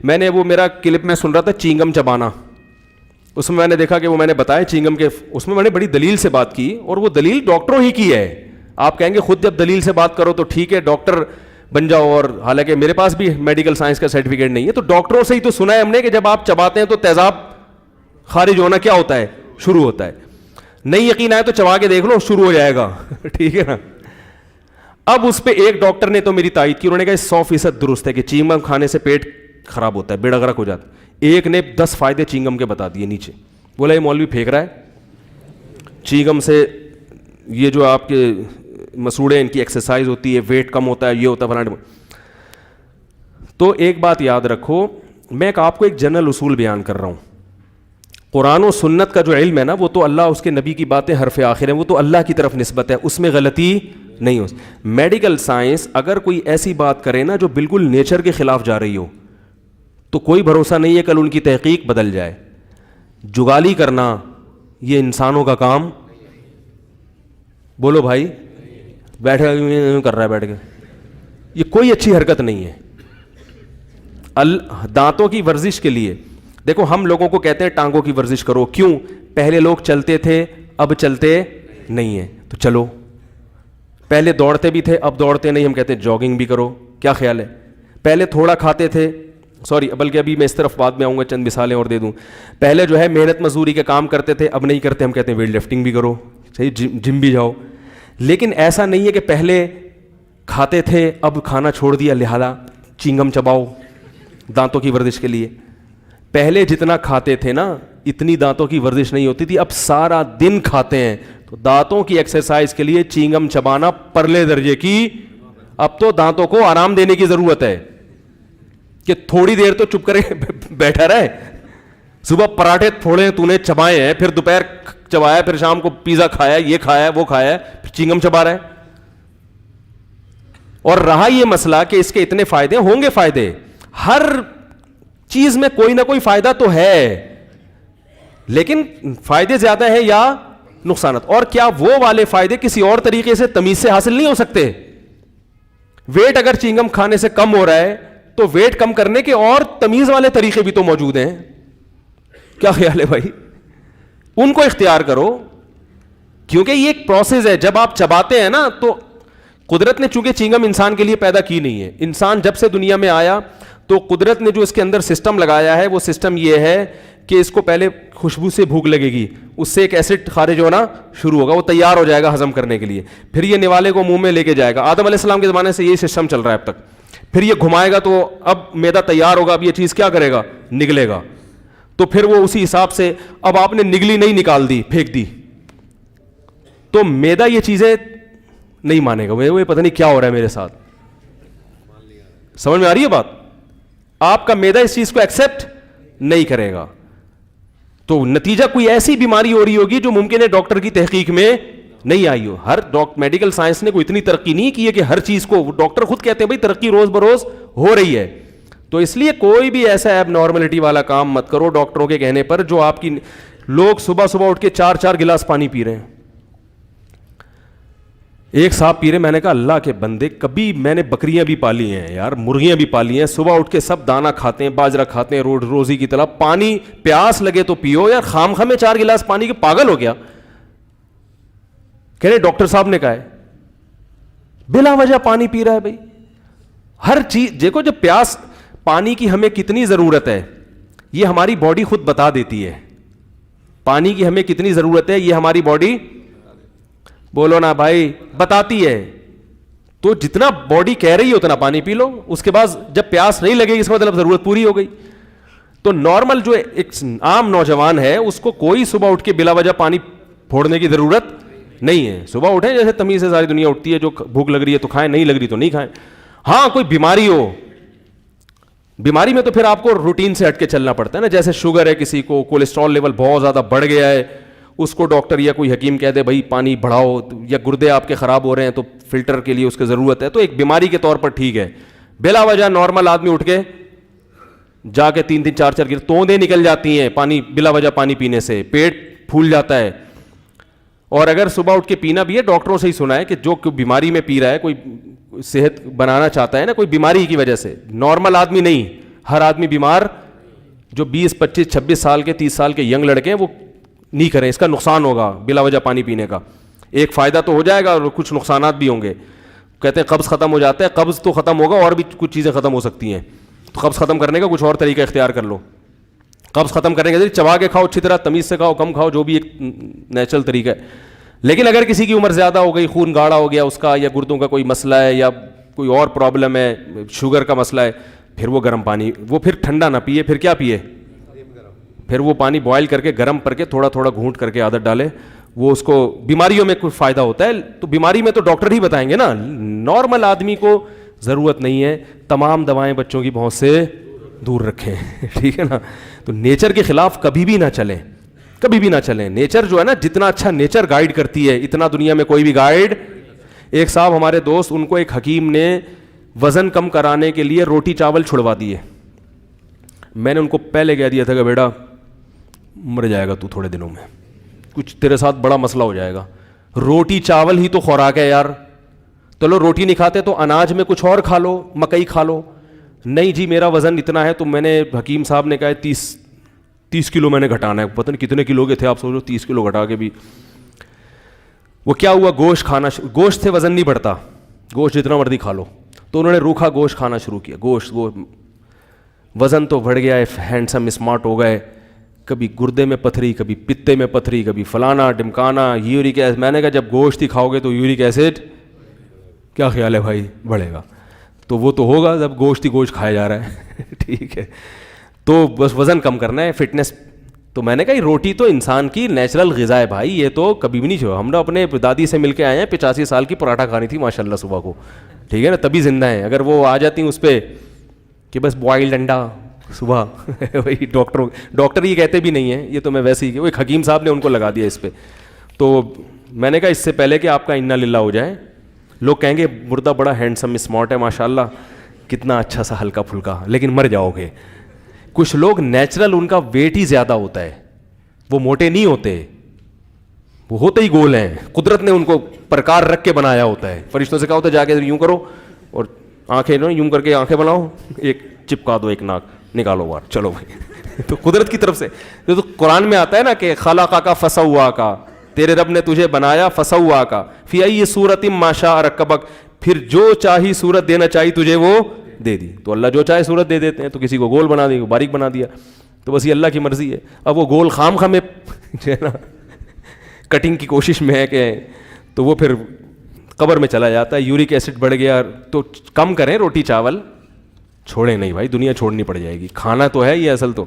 میں نے وہ میرا کلپ میں سن رہا تھا چینگم چبانا, اس میں نے دیکھا کہ وہ میں نے بتایا چینگم کے, اس میں نے بڑی دلیل سے بات کی, اور وہ دلیل ڈاکٹروں ہی کی ہے. آپ کہیں گے خود جب دلیل سے بات کرو تو ٹھیک ہے ڈاکٹر بن جاؤ, اور حالانکہ میرے پاس بھی میڈیکل سائنس کا سرٹیفکیٹ نہیں ہے, تو ڈاکٹروں سے ہی تو سنا ہے ہم نے کہ جب آپ چباتے ہیں تو تیزاب خارج ہونا کیا ہوتا ہے, شروع ہوتا ہے. نہیں یقین آئے تو چبا کے دیکھ لو, شروع ہو جائے گا. ٹھیک ہے نا. اب اس پہ ایک ڈاکٹر نے تو میری تائید کی, انہوں نے کہا 100% درست ہے کہ چینگم کھانے سے پیٹ خراب ہوتا ہے, بیڑا غرق ہو جاتا ہے. ایک نے 10 فائدے چینگم کے بتا دیے نیچے, بولا یہ مولوی پھینک رہا ہے چینگم سے, یہ جو آپ کے مسوڑے ان کی ایکسرسائز ہوتی ہے, ویٹ کم ہوتا ہے, یہ ہوتا ہے فلاں. تو ایک بات یاد رکھو, میں آپ کو ایک جنرل اصول بیان کر رہا ہوں. قرآن و سنت کا جو علم ہے نا, وہ تو اللہ اس کے نبی کی باتیں حرف آخر ہیں, وہ تو اللہ کی طرف نسبت ہے, اس میں غلطی نہیں ہو. میڈیکل سائنس اگر کوئی ایسی بات کرے نا جو بالکل نیچر کے خلاف جا رہی ہو, تو کوئی بھروسہ نہیں ہے کل ان کی تحقیق بدل جائے. جگالی کرنا یہ انسانوں کا کام, بولو بھائی, بیٹھے کر رہا ہے بیٹھ کے, یہ کوئی اچھی حرکت نہیں ہے. دانتوں کی ورزش کے لیے دیکھو, ہم لوگوں کو کہتے ہیں ٹانگوں کی ورزش کرو, کیوں؟ پہلے لوگ چلتے تھے اب چلتے نہیں ہیں, تو چلو. پہلے دوڑتے بھی تھے اب دوڑتے نہیں, ہم کہتے ہیں جاگنگ بھی کرو. کیا خیال ہے؟ پہلے تھوڑا کھاتے تھے, سوری بلکہ ابھی میں اس طرف بعد میں آؤں گا, چند مثالیں اور دے دوں. پہلے جو ہے محنت مزدوری کے کام کرتے تھے, اب نہیں کرتے, ہم کہتے ہیں ویٹ لفٹنگ بھی کرو, صحیح, جم بھی جاؤ. لیکن ایسا نہیں ہے کہ پہلے کھاتے تھے اب کھانا چھوڑ دیا لہذا چینگم چباؤ دانتوں کی ورزش کے لیے. پہلے جتنا کھاتے تھے نا اتنی دانتوں کی ورزش نہیں ہوتی تھی, اب سارا دن کھاتے ہیں, تو دانتوں کی ایکسرسائز کے لیے چینگم چبانا پرلے درجے کی. اب تو دانتوں کو آرام دینے کی ضرورت ہے کہ تھوڑی دیر تو چپ کرے بیٹھا رہے. صبح پراٹھے تھوڑے تو نے چبائے ہیں, پھر دوپہر چبایا, پھر شام کو پیزا کھایا, یہ کھایا وہ کھایا, پھر چینگم چبا رہا ہے. اور رہا یہ مسئلہ کہ اس کے اتنے فائدے ہوں گے, فائدے ہر چیز میں کوئی نہ کوئی فائدہ تو ہے, لیکن فائدے زیادہ ہیں یا نقصانات. اور کیا وہ والے فائدے کسی اور طریقے سے تمیز سے حاصل نہیں ہو سکتے؟ ویٹ اگر چینگم کھانے سے کم ہو رہا ہے تو ویٹ کم کرنے کے اور تمیز والے طریقے بھی تو موجود ہیں. کیا خیال ہے بھائی؟ ان کو اختیار کرو, کیونکہ یہ ایک پروسیس ہے. جب آپ چباتے ہیں نا, تو قدرت نے چونکہ چینگم انسان کے لیے پیدا کی نہیں ہے, انسان جب سے دنیا میں آیا تو قدرت نے جو اس کے اندر سسٹم لگایا ہے, وہ سسٹم یہ ہے کہ اس کو پہلے خوشبو سے بھوک لگے گی, اس سے ایک ایسڈ خارج ہونا شروع ہوگا, وہ تیار ہو جائے گا ہضم کرنے کے لیے, پھر یہ نوالے کو منہ میں لے کے جائے گا. آدم علیہ السلام کے زمانے سے یہی سسٹم چل رہا ہے اب تک. پھر یہ گھمائے گا تو اب میدا تیار ہوگا, اب یہ چیز کیا کرے گا, نگلے گا. تو پھر وہ اسی حساب سے, اب آپ نے نگلی نہیں نکال دی, پھینک دی, تو میدا یہ چیزیں نہیں مانے گا, وہ پتہ نہیں کیا ہو رہا ہے میرے ساتھ. سمجھ میں آ رہی ہے بات؟ آپ کا میدا اس چیز کو ایکسپٹ نہیں کرے گا, تو نتیجہ کوئی ایسی بیماری ہو رہی ہوگی جو ممکن ہے ڈاکٹر کی تحقیق میں نہیں آئی ہو. ہر میڈیکل سائنس نے کوئی اتنی ترقی نہیں کی ہے کہ ہر چیز کو, ڈاکٹر خود کہتے ہیں بھائی ترقی روز بروز ہو رہی ہے, تو اس لیے کوئی بھی ایسا ایب نارملٹی والا کام مت کرو ڈاکٹروں کے کہنے پر. جو آپ کی لوگ صبح صبح اٹھ کے 4 گلاس پانی پی رہے ہیں, ایک صاحب پی رہے, میں نے کہا اللہ کے بندے, کبھی میں نے بکریاں بھی پالی ہیں یار, مرغیاں بھی پالی ہیں, صبح اٹھ کے سب دانا کھاتے ہیں, باجرہ کھاتے ہیں روزی کی طرح, پانی پیاس لگے تو پیو یار, خام خواہ میں 4 گلاس پانی کے پاگل ہو گیا. کہہ رہے ڈاکٹر صاحب نے کہا ہے بلا وجہ پانی پی رہا ہے. بھائی ہر چیز دیکھو, جب پیاس, پانی کی ہمیں کتنی ضرورت ہے یہ ہماری باڈی خود بتا دیتی ہے. پانی کی ہمیں کتنی ضرورت ہے یہ ہماری باڈی, بولو نا بھائی, بتاتی ہے. تو جتنا باڈی کہہ رہی ہے اتنا پانی پی لو, اس کے بعد جب پیاس نہیں لگے گی اس کا مطلب ضرورت پوری ہو گئی. تو نارمل جو ایک عام نوجوان ہے اس کو کوئی صبح اٹھ کے بلا وجہ پانی پھوڑنے کی ضرورت نہیں ہے. صبح اٹھیں جیسے تمیز سے ساری دنیا اٹھتی ہے, جو بھوک لگ رہی ہے تو کھائیں, نہیں لگ رہی تو نہیں کھائیں. ہاں کوئی بیماری ہو, بیماری میں تو پھر آپ کو روٹین سے ہٹ کے چلنا پڑتا ہے نا. جیسے شوگر ہے کسی کو, کولیسٹرول لیول بہت زیادہ بڑھ گیا ہے, اس کو ڈاکٹر یا کوئی حکیم کہہ دے بھائی پانی بڑھاؤ, یا گردے آپ کے خراب ہو رہے ہیں تو فلٹر کے لیے اس کی ضرورت ہے, تو ایک بیماری کے طور پر ٹھیک ہے. بلا وجہ نارمل آدمی اٹھ کے جا کے 3 4 توندیں نکل جاتی ہیں پانی, بلا وجہ پانی پینے سے پیٹ پھول جاتا ہے. اور اگر صبح اٹھ کے پینا بھی ہے, ڈاکٹروں سے ہی سنا ہے کہ جو بیماری میں پی رہا ہے, کوئی صحت بنانا چاہتا ہے نا, کوئی بیماری کی وجہ سے, نارمل آدمی نہیں, ہر آدمی بیمار, جو 20, 25, 26 سال کے 30 سال کے ینگ لڑکے ہیں وہ نہیں کریں, اس کا نقصان ہوگا بلا وجہ پانی پینے کا. ایک فائدہ تو ہو جائے گا اور کچھ نقصانات بھی ہوں گے. کہتے ہیں قبض ختم ہو جاتا ہے, قبض تو ختم ہوگا اور بھی کچھ چیزیں ختم ہو سکتی ہیں. تو قبض ختم کرنے کا کچھ اور طریقہ اختیار کر لو. قبض ختم کرنے کے لیے چبا کے کھاؤ, اچھی طرح تمیز سے کھاؤ, کم کھاؤ, جو بھی ایک نیچرل طریقہ ہے. لیکن اگر کسی کی عمر زیادہ ہو گئی, خون گاڑھا ہو گیا اس کا, یا گردوں کا کوئی مسئلہ ہے, یا کوئی اور پرابلم ہے, شوگر کا مسئلہ ہے, پھر وہ گرم پانی, وہ پھر ٹھنڈا نہ پیے, پھر کیا پیے, پھر وہ پانی بوائل کر کے گرم کر کے تھوڑا تھوڑا گھونٹ کر کے عادت ڈالے. وہ اس کو بیماریوں میں کوئی فائدہ ہوتا ہے. تو بیماری میں تو ڈاکٹر ہی بتائیں گے نا, نارمل آدمی کو ضرورت نہیں ہے. تمام دوائیں بچوں کی پہنچ سے دور رکھیں, ٹھیک ہے نا. تو نیچر کے خلاف کبھی بھی نہ چلیں, کبھی بھی نہ چلیں. نیچر جو ہے نا, جتنا اچھا نیچر گائیڈ کرتی ہے اتنا دنیا میں کوئی بھی گائیڈ. ایک صاحب ہمارے دوست, ان کو ایک حکیم نے وزن کم کرانے کے لیے روٹی چاول چھڑوا دیے. میں نے ان کو پہلے کہہ دیا تھا کہ بیٹا مر جائے گا تو تھوڑے دنوں میں, کچھ تیرے ساتھ بڑا مسئلہ ہو جائے گا. روٹی چاول ہی تو خوراک ہے یار. تو لو روٹی نہیں کھاتے تو اناج میں کچھ اور کھا لو, مکئی کھا لو. نہیں جی میرا وزن اتنا ہے. تو میں نے, حکیم صاحب نے کہا 30 کلو میں نے گھٹانا ہے. پتہ نہیں کتنے کلو کے تھے آپ سوچو, 30 کلو گھٹا کے بھی. وہ کیا ہوا, گوشت کھانا, گوشت سے وزن نہیں بڑھتا, گوشت جتنا مرضی کھا لو. تو انہوں نے روکھا گوشت کھانا شروع کیا. گوشت, وزن تو بڑھ گیا, ہینڈسم اسمارٹ ہو گئے. کبھی گردے میں پتھری, کبھی پتے میں پتھری, کبھی فلانا ڈمکانا, یورک ایسڈ. میں نے کہا جب گوشت ہی کھاؤ گے تو یورک ایسڈ کیا خیال ہے بھائی بڑھے گا. تو وہ تو ہوگا جب گوشت ہی گوشت کھایا جا رہا ہے, ٹھیک ہے. تو بس وزن کم کرنا ہے, فٹنس. تو میں نے کہا روٹی تو انسان کی نیچرل غذا ہے بھائی, یہ تو کبھی بھی نہیں چھوڑا. ہم نے اپنے دادی سے مل کے آئے ہیں, 85 سال کی پراٹھا کھانی تھی ماشاء اللہ صبح کو, ٹھیک ہے نا, تبھی زندہ ہیں. اگر وہ آ جاتی اس پہ کہ بس بوائلڈ انڈا صبح, وہی ڈاکٹر یہ کہتے بھی نہیں ہیں, یہ تو میں ویسے ہی, وہ ایک حکیم صاحب نے ان کو لگا دیا اس پہ. تو میں نے کہا اس سے پہلے کہ آپ کا انا للہ ہو جائے, لوگ کہیں گے مردہ بڑا ہینڈسم اسمارٹ ہے ماشاء اللہ, کتنا اچھا سا ہلکا پھلکا, لیکن مر جاؤ گے. کچھ لوگ نیچرل ان کا ویٹ ہی زیادہ ہوتا ہے, وہ موٹے نہیں ہوتے, وہ ہوتے ہی گول ہیں. قدرت نے ان کو پرکار رکھ کے بنایا ہوتا ہے. فرشتوں سے کہا ہوتا ہے جا کے یوں کرو اور آنکھیں یوں کر کے آنکھیں بناؤ, ایک چپکا دو, ایک ناک نکالو باہر, چلو بھائی. تو قدرت کی طرف سے تو قرآن میں آتا ہے نا کہ خلقہ کا فسوا کا, تیرے رب نے تجھے بنایا فسوا کا, فی ای صورت ما شاء رکبک, پھر جو چاہی صورت دینا چاہی تجھے وہ دے دی. تو اللہ جو چاہے صورت دے دیتے ہیں. تو کسی کو گول بنا دی, باریک بنا دیا, تو بس یہ اللہ کی مرضی ہے. اب وہ گول خام خامے جو ہے نا کٹنگ کی کوشش میں ہے کہ, تو وہ پھر قبر میں چلا جاتا ہے. یورک ایسڈ بڑھ گیا, تو کم کریں روٹی چاول, چھوڑیں نہیں بھائی, دنیا چھوڑنی پڑ جائے گی. کھانا تو ہے یہ اصل تو.